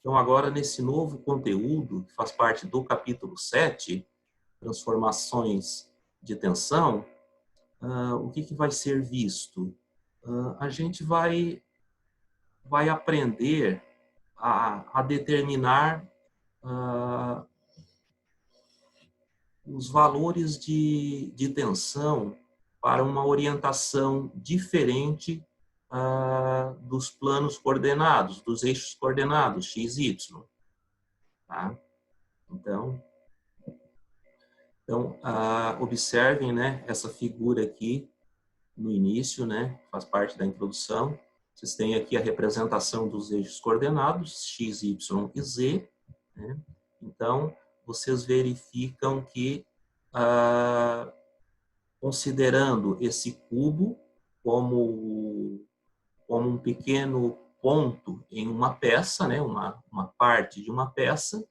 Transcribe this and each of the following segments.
Então, agora, nesse novo conteúdo, que faz parte do capítulo 7, transformações de tensão, o que vai ser visto? A gente vai aprender a determinar os valores de tensão para uma orientação diferente dos planos coordenados, dos eixos coordenados, x, y. Tá? Então observem, né, essa figura aqui no início, né, faz parte da introdução. Vocês têm aqui a representação dos eixos coordenados, x, y e z. Né? Então, vocês verificam que, considerando esse cubo como um pequeno ponto em uma peça, né, uma parte de uma peça,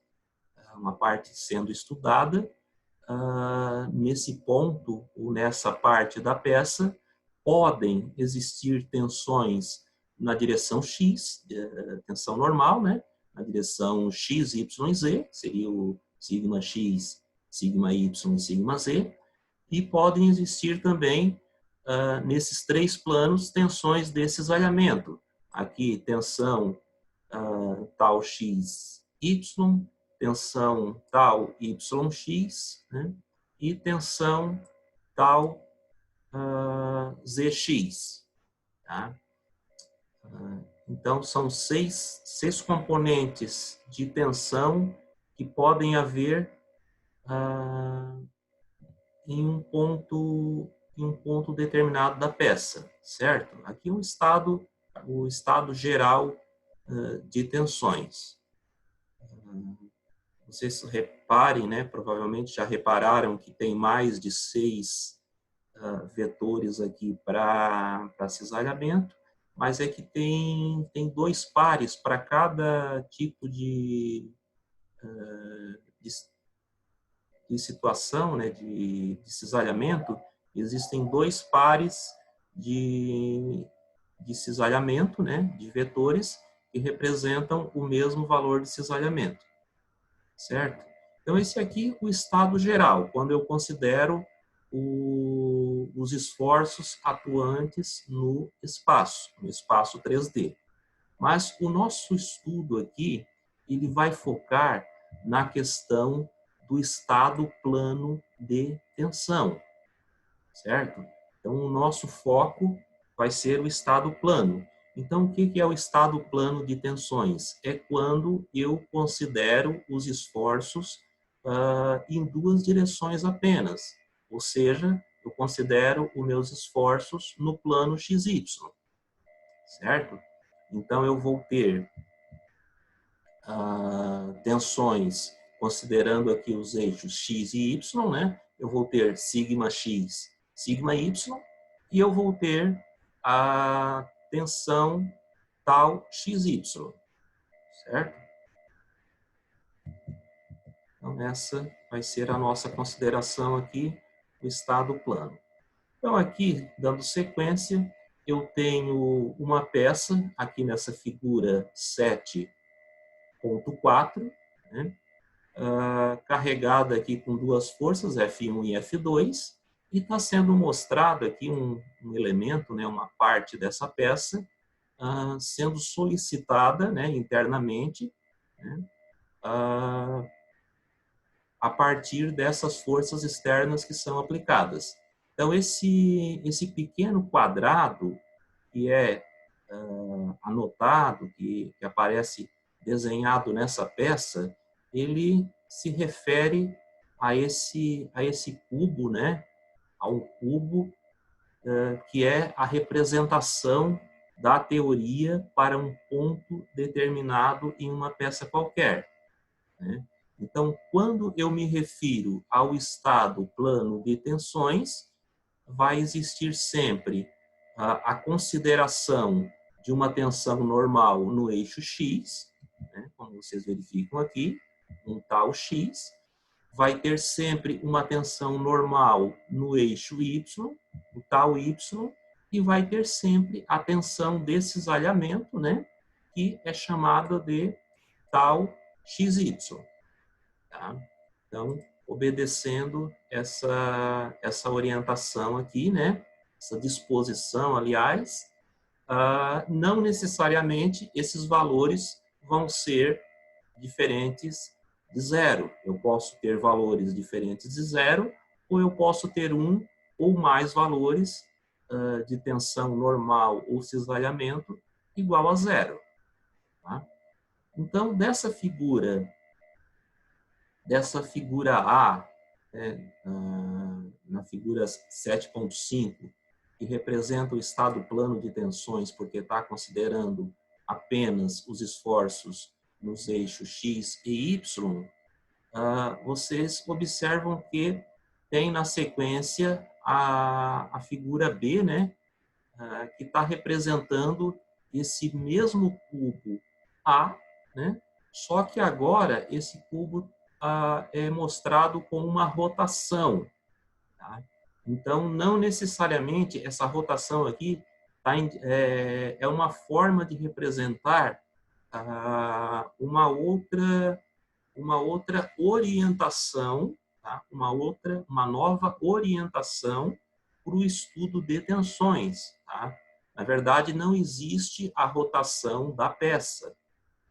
uma parte sendo estudada, nesse ponto ou nessa parte da peça podem existir tensões na direção x, tensão normal, né? Na direção x, y e z, seria o sigma x, sigma y e sigma z, e podem existir também, nesses três planos, tensões de cisalhamento. Aqui, tensão tal x, y, tensão tal yx, né? E tensão tal zx. Tá? Então, são seis componentes de tensão que podem haver em um ponto determinado da peça, certo? Aqui o estado geral de tensões. Vocês reparem, né, provavelmente já repararam que tem mais de 6 vetores aqui para cisalhamento, mas é que tem 2 pares para cada tipo de situação, né, de cisalhamento. Existem 2 pares de cisalhamento, né, de vetores, que representam o mesmo valor de cisalhamento. Certo? Então, esse aqui é o estado geral, quando eu considero os esforços atuantes no espaço 3D. Mas o nosso estudo aqui, ele vai focar na questão do estado plano de tensão, certo? Então, o nosso foco vai ser o estado plano. Então, o que é o estado plano de tensões? É quando eu considero os esforços em 2 direções apenas. Ou seja, eu considero os meus esforços no plano XY. Certo? Então, eu vou ter tensões, considerando aqui os eixos X e Y, né? Eu vou ter sigma X, sigma Y, e eu vou ter a tensão tal XY, certo? Então, essa vai ser a nossa consideração aqui do estado plano. Então, aqui, dando sequência, eu tenho uma peça, aqui nessa figura 7.4, né? Carregada aqui com 2 forças, F1 e F2, e está sendo mostrado aqui um elemento, né, uma parte dessa peça, sendo solicitada, né, internamente, né, a partir dessas forças externas que são aplicadas. Então, esse pequeno quadrado que é anotado, que aparece desenhado nessa peça, ele se refere a esse cubo, né? A um cubo que é a representação da teoria para um ponto determinado em uma peça qualquer. Né? Então, quando eu me refiro ao estado plano de tensões, vai existir sempre a consideração de uma tensão normal no eixo X, né, como vocês verificam aqui, um tal X, vai ter sempre uma tensão normal no eixo Y, o tal Y, e vai ter sempre a tensão de cisalhamento, né, que é chamada de tal XY. Tá? Então, obedecendo essa orientação aqui, né? Essa disposição, aliás, não necessariamente esses valores vão ser diferentes de zero. Eu posso ter valores diferentes de zero, ou eu posso ter um ou mais valores de tensão normal ou cisalhamento igual a zero. Tá? Então, dessa figura A, né, na figura 7.5, que representa o estado plano de tensões, porque está considerando apenas os esforços nos eixos X e Y, vocês observam que tem na sequência a figura B, né, que está representando esse mesmo cubo A, né, só que agora esse cubo é mostrado com uma rotação. Tá? Então, não necessariamente essa rotação aqui é uma forma de representar uma outra orientação, tá? uma nova orientação para o estudo de tensões. Tá? Na verdade, não existe a rotação da peça.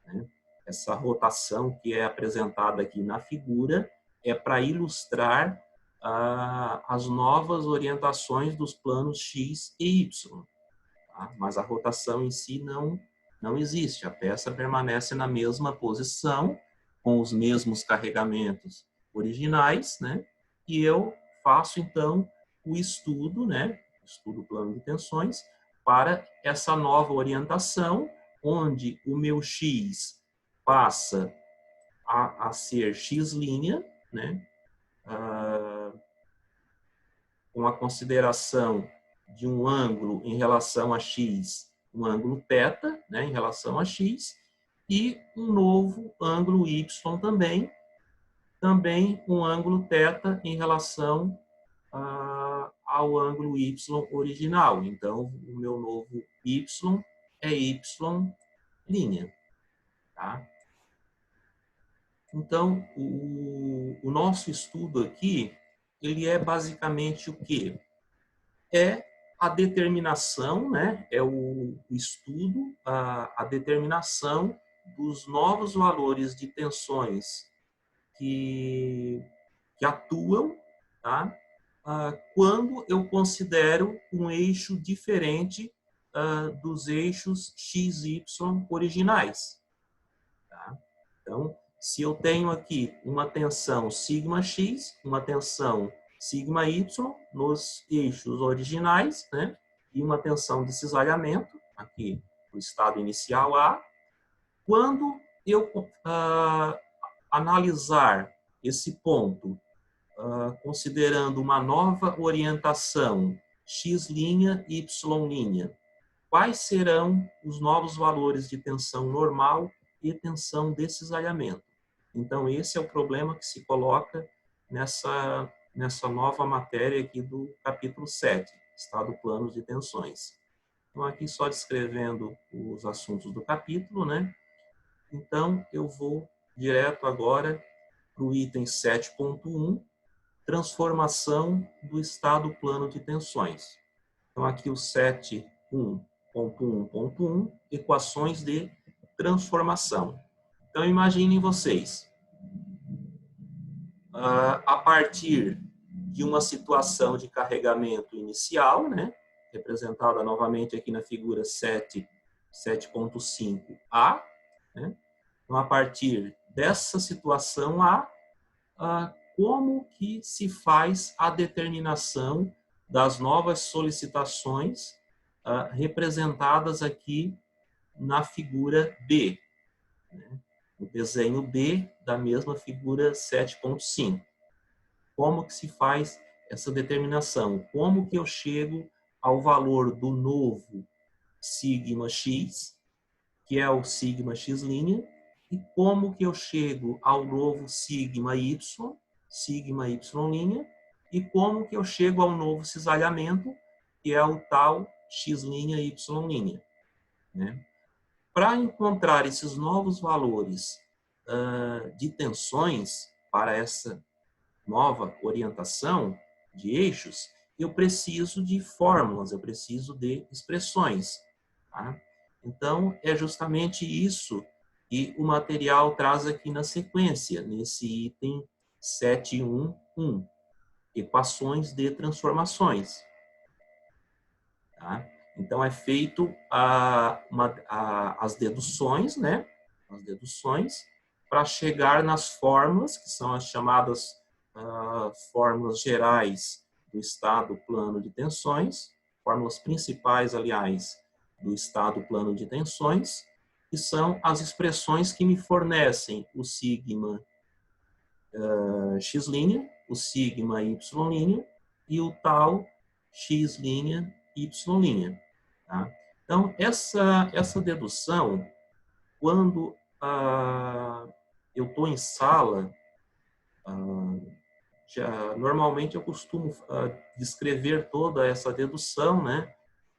Né? Essa rotação que é apresentada aqui na figura é para ilustrar as novas orientações dos planos X e Y. Tá? Mas a rotação em si não existe. A peça permanece na mesma posição, com os mesmos carregamentos originais, né? E eu faço, então, o estudo, né? Estudo plano de tensões, para essa nova orientação, onde o meu X passa a ser X', né? Com a consideração de um ângulo em relação a X, um ângulo θ, né, em relação a X, e um novo ângulo Y também um ângulo θ em relação ao ângulo Y original. Então, o meu novo Y é Y'. Tá? Então, o nosso estudo aqui, ele é basicamente o quê? É a determinação, né? É o estudo, a determinação dos novos valores de tensões que atuam, tá? Quando eu considero um eixo diferente dos eixos x, y originais. Tá? Então, se eu tenho aqui uma tensão σx, uma tensão σy nos eixos originais, né? E uma tensão de cisalhamento, aqui no estado inicial A, quando eu analisar esse ponto, considerando uma nova orientação x', y', quais serão os novos valores de tensão normal e tensão de cisalhamento? Então, esse é o problema que se coloca nessa nova matéria aqui do capítulo 7, estado plano de tensões. Então, aqui só descrevendo os assuntos do capítulo, né? Então, eu vou direto agora para o item 7.1, transformação do estado plano de tensões. Então, aqui o 7.1.1.1, equações de transformação. Então, imaginem vocês, a partir de uma situação de carregamento inicial, né, representada novamente aqui na figura 7.5a, né, então, a partir dessa situação A, como que se faz a determinação das novas solicitações representadas aqui na figura B, né? O desenho B da mesma figura 7.5. Como que se faz essa determinação? Como que eu chego ao valor do novo sigma x, que é o sigma x', e como que eu chego ao novo sigma y, e como que eu chego ao novo cisalhamento, que é o tal x', y'. Né? Para encontrar esses novos valores de tensões para essa nova orientação de eixos, eu preciso de fórmulas, eu preciso de expressões. Tá? Então, é justamente isso que o material traz aqui na sequência, nesse item 7.1.1, equações de transformações. Tá? Então, é feito as deduções, né? As deduções, para chegar nas fórmulas, que são as chamadas fórmulas gerais do estado plano de tensões, fórmulas principais, aliás, do estado plano de tensões, que são as expressões que me fornecem o sigma x', o sigma y' e o tal x', y'. Tá? Então, essa dedução, quando eu estou em sala, normalmente eu costumo descrever toda essa dedução, né?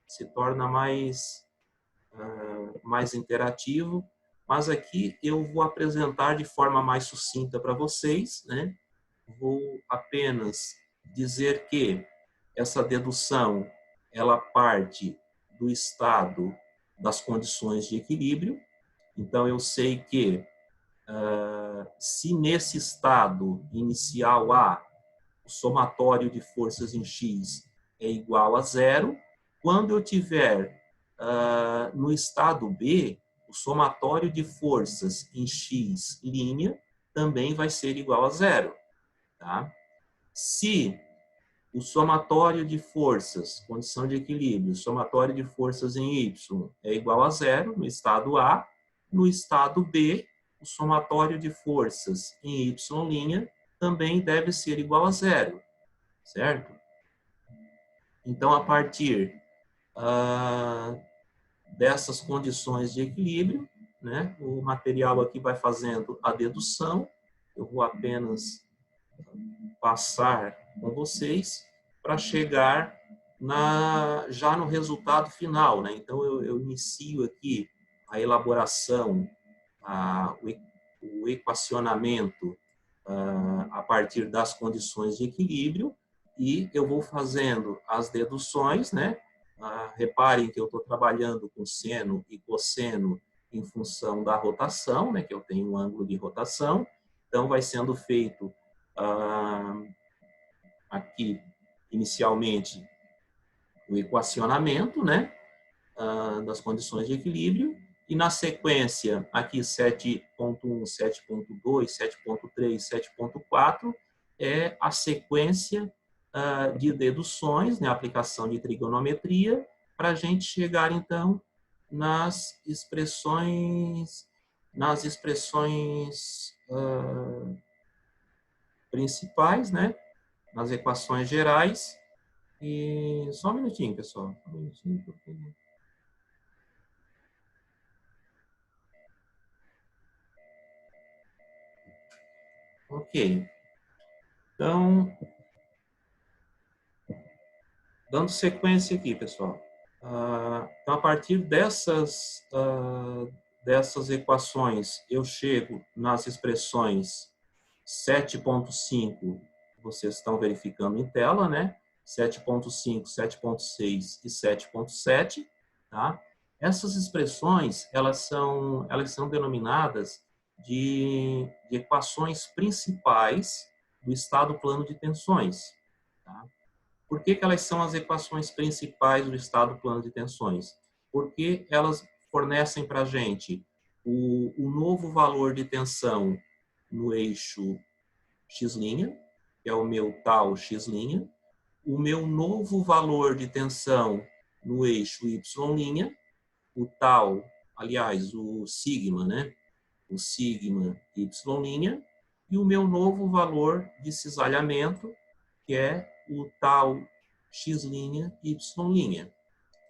Se torna mais interativo, mas aqui eu vou apresentar de forma mais sucinta para vocês, né? Vou apenas dizer que essa dedução ela parte do estado das condições de equilíbrio. Então, eu sei que se nesse estado inicial A, o somatório de forças em X é igual a zero, quando eu tiver no estado B, o somatório de forças em X' também vai ser igual a zero. Tá? Se o somatório de forças, condição de equilíbrio, o somatório de forças em Y é igual a zero no estado A, no estado B, o somatório de forças em Y' também deve ser igual a zero, certo? Então, a partir dessas condições de equilíbrio, né, o material aqui vai fazendo a dedução, eu vou apenas passar com vocês para chegar já no resultado final. Né? Então, eu inicio aqui a elaboração, o equacionamento a partir das condições de equilíbrio e eu vou fazendo as deduções, né? Reparem que eu estou trabalhando com seno e cosseno em função da rotação, né? Que eu tenho um ângulo de rotação. Então, vai sendo feito aqui, inicialmente, o equacionamento, né? Das condições de equilíbrio. E na sequência, aqui 7.1, 7.2, 7.3, 7.4, é a sequência de deduções, né, aplicação de trigonometria, para a gente chegar, então, nas expressões principais, né, nas equações gerais. E só um minutinho, pessoal. Só um minutinho, porque... Ok. Então, dando sequência aqui, pessoal. Então, a partir dessas equações, eu chego nas expressões 7.5, vocês estão verificando em tela, né? 7.5, 7.6 e 7.7, tá? Essas expressões, elas são denominadas de equações principais do estado plano de tensões. Tá? Por que elas são as equações principais do estado plano de tensões? Porque elas fornecem para a gente o novo valor de tensão no eixo x', que é o meu tal x', o meu novo valor de tensão no eixo y', o tal, aliás, o sigma, né? O sigma y', e o meu novo valor de cisalhamento, que é o tal x', y'.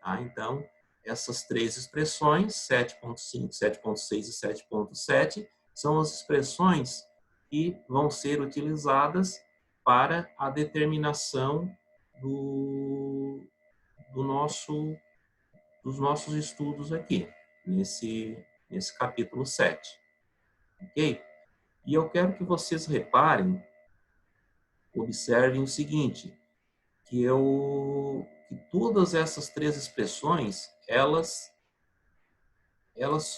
Tá? Então, essas três expressões, 7.5, 7.6 e 7.7, são as expressões que vão ser utilizadas para a determinação dos nossos estudos aqui, nesse capítulo 7. Ok? E eu quero que vocês reparem, observem o seguinte, que todas essas três expressões, elas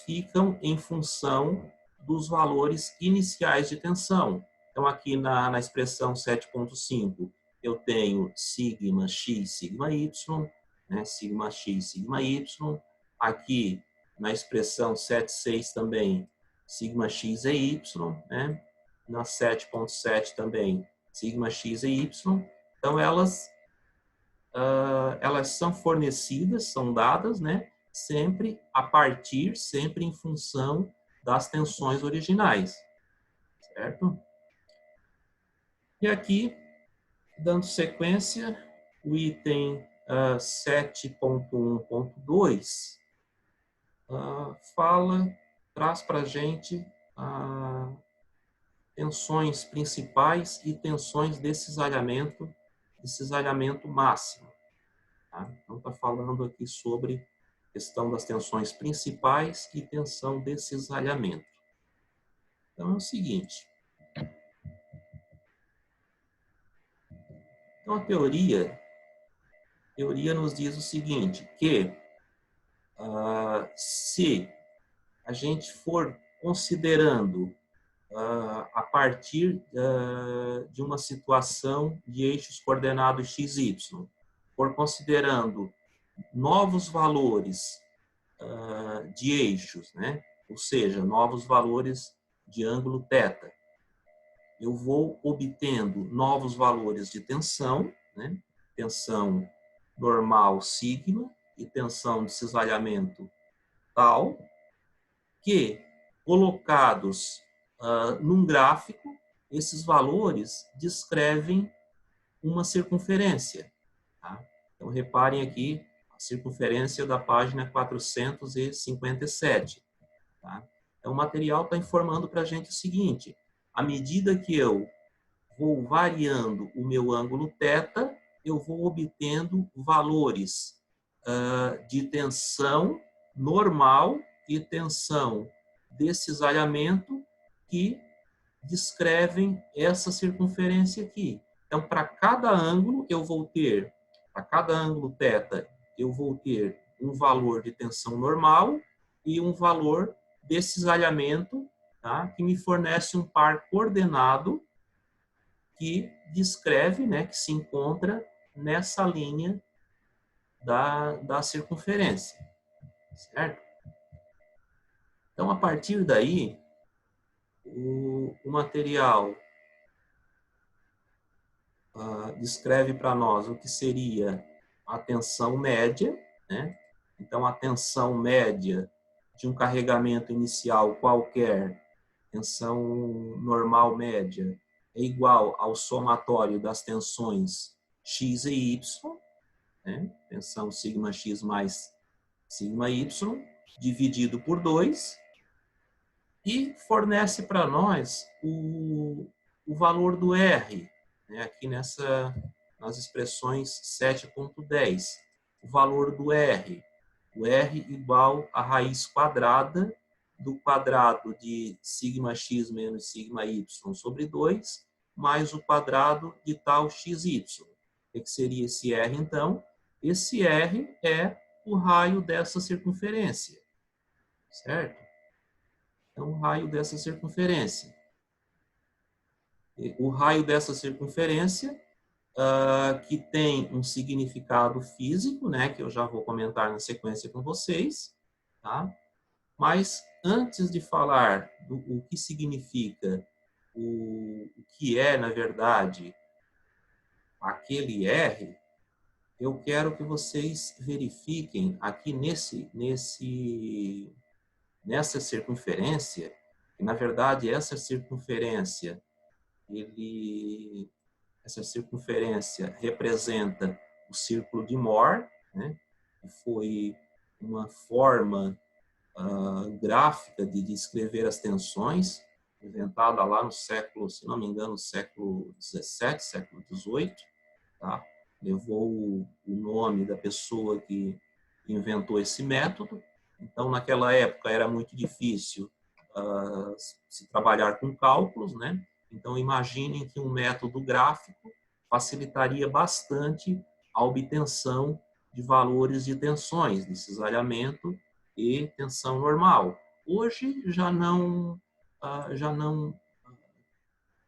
ficam em função dos valores iniciais de tensão. Então, aqui na expressão 7.5, eu tenho sigma x, sigma y, né? Sigma x, sigma y. Aqui, na expressão 7.6 também, sigma x e y, né? Na 7.7 também, sigma x e y. Então, elas são fornecidas, são dadas, né? Sempre a partir, sempre em função das tensões originais, certo? E aqui, dando sequência, o item 7.1.2 traz para a gente tensões principais e tensões de cisalhamento máximo. Tá? Então, está falando aqui sobre a questão das tensões principais e tensão de cisalhamento. Então, é o seguinte. Então, a teoria nos diz o seguinte, que se a gente for considerando a partir de uma situação de eixos coordenados x, y, for considerando novos valores de eixos, né? Ou seja, novos valores de ângulo θ. Eu vou obtendo novos valores de tensão, né? Tensão normal sigma e tensão de cisalhamento tal, que, colocados num gráfico, esses valores descrevem uma circunferência. Tá? Então, reparem aqui a circunferência da página 457. Tá? Então, o material está informando para a gente o seguinte, à medida que eu vou variando o meu ângulo θ, eu vou obtendo valores de tensão normal e tensão de cisalhamento que descrevem essa circunferência aqui. Então, para cada ângulo, para cada ângulo θ, eu vou ter um valor de tensão normal e um valor de cisalhamento, tá? Que me fornece um par coordenado que descreve, né, que se encontra nessa linha da circunferência, certo? Então, a partir daí, o material descreve para nós o que seria a tensão média, né? Então, a tensão média de um carregamento inicial qualquer, tensão normal média, é igual ao somatório das tensões x e y, né? Tensão sigma x mais sigma y, dividido por 2, e fornece para nós o valor do R, né? Aqui nas expressões 7.10, o valor do R. O R igual a raiz quadrada do quadrado de sigma x menos sigma y sobre 2, mais o quadrado de tal xy. O que seria esse R, então? Esse R é o raio dessa circunferência, certo? Então, o raio dessa circunferência. O raio dessa circunferência, que tem um significado físico, né, que eu já vou comentar na sequência com vocês, tá? Mas, antes de falar o que significa, o que é, na verdade, aquele R, eu quero que vocês verifiquem aqui nessa circunferência, que, na verdade, essa circunferência representa o círculo de Mohr, né? Que foi uma forma gráfica de descrever as tensões, inventada lá no século, se não me engano, século XVII, século XVIII, tá? Levou o nome da pessoa que inventou esse método. Então, naquela época, era muito difícil se trabalhar com cálculos, né? Então, imaginem que um método gráfico facilitaria bastante a obtenção de valores de tensões, de cisalhamento e tensão normal. Hoje já não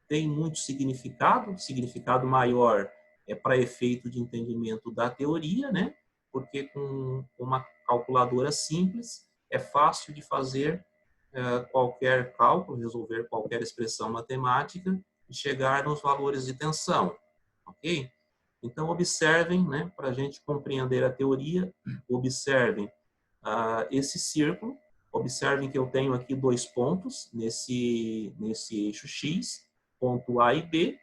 tem muito significado. O significado maior é para efeito de entendimento da teoria, né? Porque com uma calculadora simples é fácil de fazer qualquer cálculo, resolver qualquer expressão matemática e chegar nos valores de tensão, ok? Então, observem, né, para a gente compreender a teoria, observem esse círculo, observem que eu tenho aqui 2 pontos nesse eixo X, ponto A e B.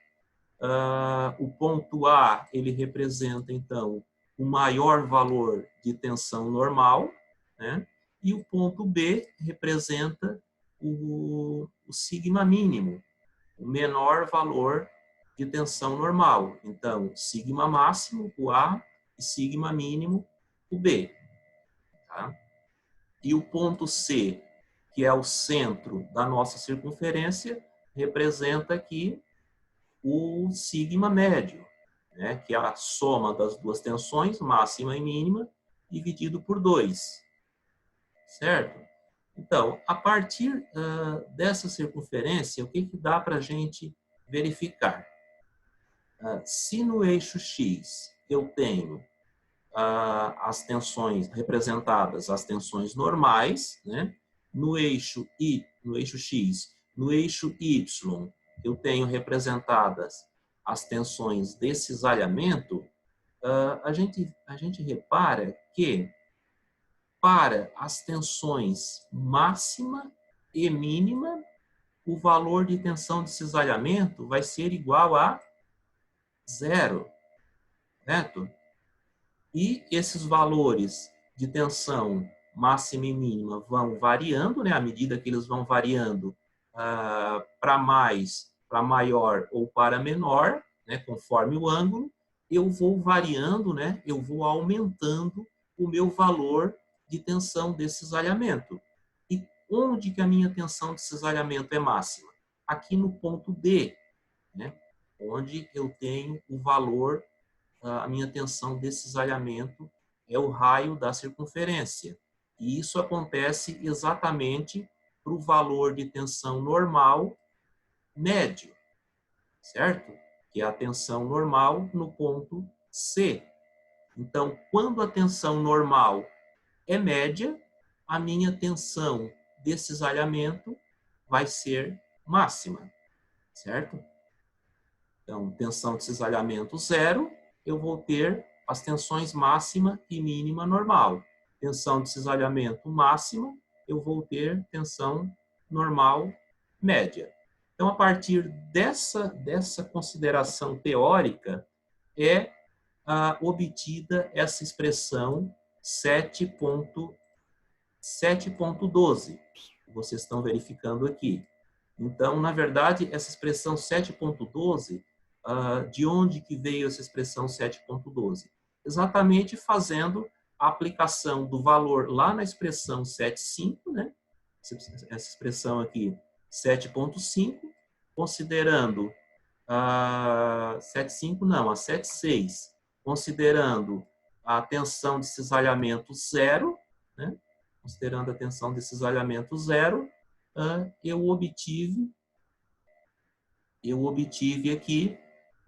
O ponto A, ele representa, então, o maior valor de tensão normal, né? E o ponto B representa o sigma mínimo, o menor valor de tensão normal. Então, sigma máximo, o A, e sigma mínimo, o B. Tá? E o ponto C, que é o centro da nossa circunferência, representa aqui o sigma médio, né, que é a soma das duas tensões, máxima e mínima, dividido por 2. Certo? Então, a partir dessa circunferência, o que dá para a gente verificar? Se no eixo X eu tenho as tensões representadas, as tensões normais, né? No eixo X, no eixo Y, eu tenho representadas as tensões de cisalhamento. A gente repara que para as tensões máxima e mínima, o valor de tensão de cisalhamento vai ser igual a 0, certo? E esses valores de tensão máxima e mínima vão variando, né? À medida que eles vão variando para mais, para maior ou para menor, né? Conforme o ângulo, eu vou variando, né? Eu vou aumentando o meu valor de tensão de cisalhamento. E onde que a minha tensão de cisalhamento é máxima? Aqui no ponto D, né? Onde eu tenho o valor, a minha tensão de cisalhamento é o raio da circunferência. E isso acontece exatamente para o valor de tensão normal médio, certo? Que é a tensão normal no ponto C. Então, quando a tensão normal é média, a minha tensão de cisalhamento vai ser máxima, certo? Então, tensão de cisalhamento 0, eu vou ter as tensões máxima e mínima normal. Tensão de cisalhamento máxima, eu vou ter tensão normal média. Então, a partir dessa consideração teórica, é obtida essa expressão 7.12, que vocês estão verificando aqui. Então, na verdade, essa expressão 7.12, de onde que veio essa expressão 7.12? Exatamente fazendo a aplicação do valor lá na expressão 7,5, né? Essa expressão aqui, 7.5, considerando 7,5 não, a 7,6, considerando a tensão de cisalhamento 0, né? Considerando a tensão de cisalhamento 0, eu obtive aqui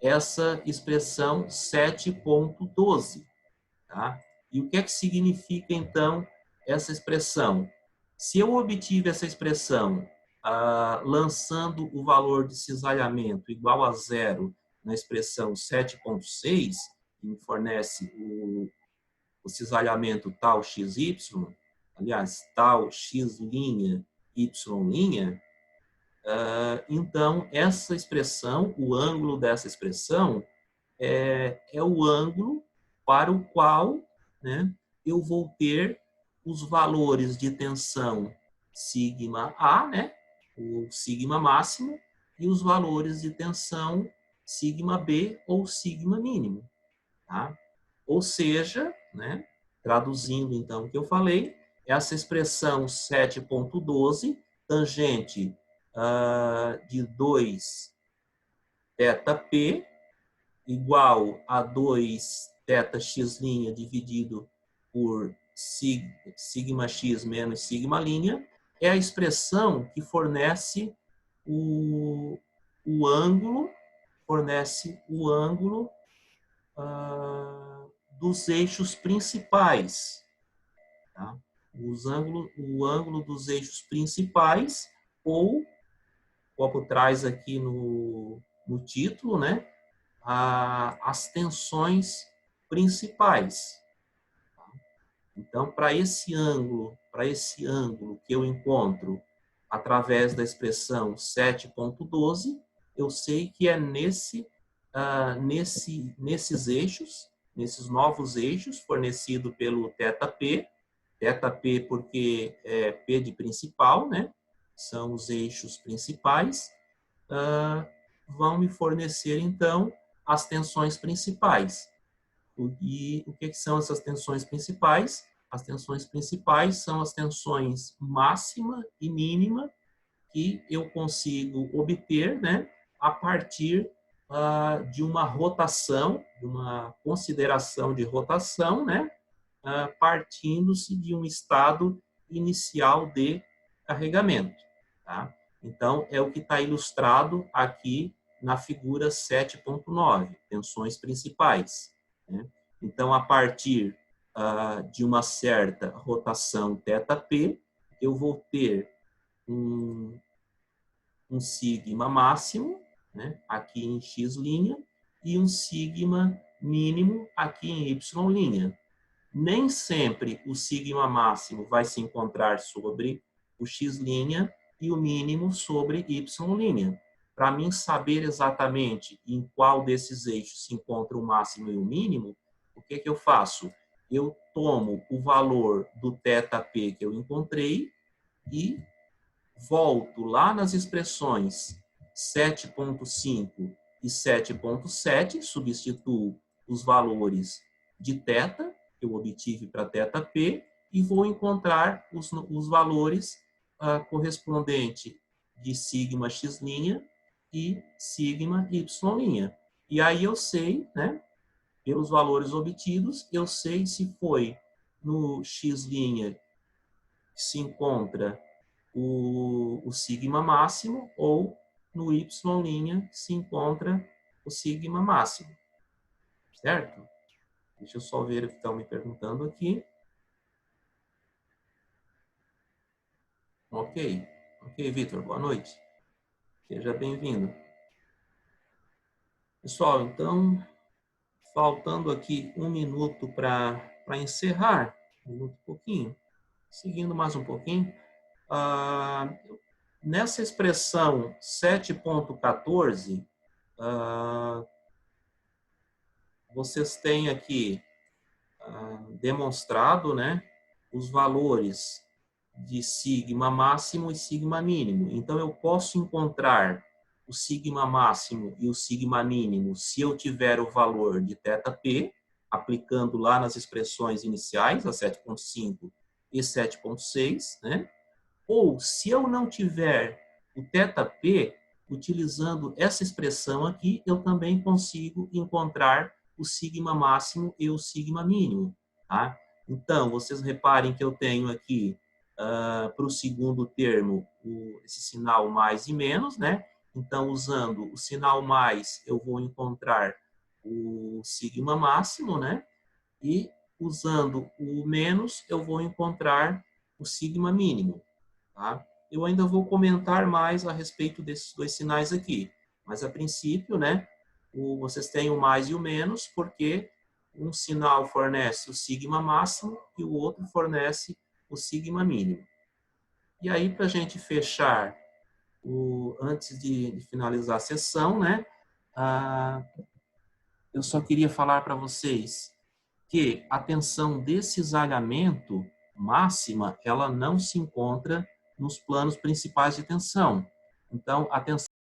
essa expressão 7.12. Tá? E o que é que significa, então, essa expressão? Se eu obtive essa expressão lançando o valor de cisalhamento igual a 0 na expressão 7.6, que me fornece o cisalhamento tal xy, aliás, tal x', y', então, essa expressão, o ângulo dessa expressão, é o ângulo para o qual, né, eu vou ter os valores de tensão sigma A, né, o sigma máximo, e os valores de tensão sigma B ou sigma mínimo. Tá? Ou seja, né, traduzindo então o que eu falei, essa expressão 7.12 tangente de 2 θp igual a 2 θx' dividido por sigma x menos sigma', é a expressão que fornece o ângulo, dos eixos principais. Tá? O ângulo dos eixos principais, ou, como traz aqui no título, né? As tensões principais. Então, para esse ângulo que eu encontro através da expressão 7.12, eu sei que é nesses eixos, nesses novos eixos fornecidos pelo θp, θp porque é P de principal, né? São os eixos principais, vão me fornecer, então, as tensões principais. E o que são essas tensões principais? As tensões principais são as tensões máxima e mínima que eu consigo obter, né, a partir de uma rotação, de uma consideração de rotação, né, partindo-se de um estado inicial de carregamento. Tá? Então, é o que está ilustrado aqui na figura 7.9, tensões principais. Né? Então, a partir de uma certa rotação θp, eu vou ter um sigma máximo, né, aqui em x', e um sigma mínimo aqui em y'. Nem sempre o sigma máximo vai se encontrar sobre o x' e o mínimo sobre y'. Para mim saber exatamente em qual desses eixos se encontra o máximo e o mínimo, o que eu faço? Eu tomo o valor do θp que eu encontrei e volto lá nas expressões 7.5 e 7.7, substituo os valores de θ, que eu obtive para θp, e vou encontrar os valores correspondentes de sigma x' e sigma y'. E aí eu sei, né, pelos valores obtidos, eu sei se foi no x' que se encontra o sigma máximo ou no y' se encontra o sigma máximo. Certo? Deixa eu só ver o que estão me perguntando aqui. Ok. Ok, Vitor. Boa noite. Seja bem-vindo. Pessoal, então, faltando aqui 1 minuto para encerrar, um minuto e pouquinho, seguindo mais um pouquinho, nessa expressão 7.14, vocês têm aqui demonstrado, né, os valores de sigma máximo e sigma mínimo. Então, eu posso encontrar o sigma máximo e o sigma mínimo se eu tiver o valor de θp, aplicando lá nas expressões iniciais, a 7.5 e 7.6, né? Ou, se eu não tiver o θp, utilizando essa expressão aqui, eu também consigo encontrar o sigma máximo e o sigma mínimo. Tá? Então, vocês reparem que eu tenho aqui, para o segundo termo, esse sinal mais e menos, né? Então, usando o sinal mais, eu vou encontrar o sigma máximo, né? E usando o menos, eu vou encontrar o sigma mínimo. Tá? Eu ainda vou comentar mais a respeito desses dois sinais aqui, mas a princípio, né, vocês têm o mais e o menos, porque um sinal fornece o sigma máximo e o outro fornece o sigma mínimo. E aí, para a gente fechar, antes de finalizar a sessão, né, eu só queria falar para vocês que a tensão de cisalhamento máxima, ela não se encontra nos planos principais de tensão. Então, a tensão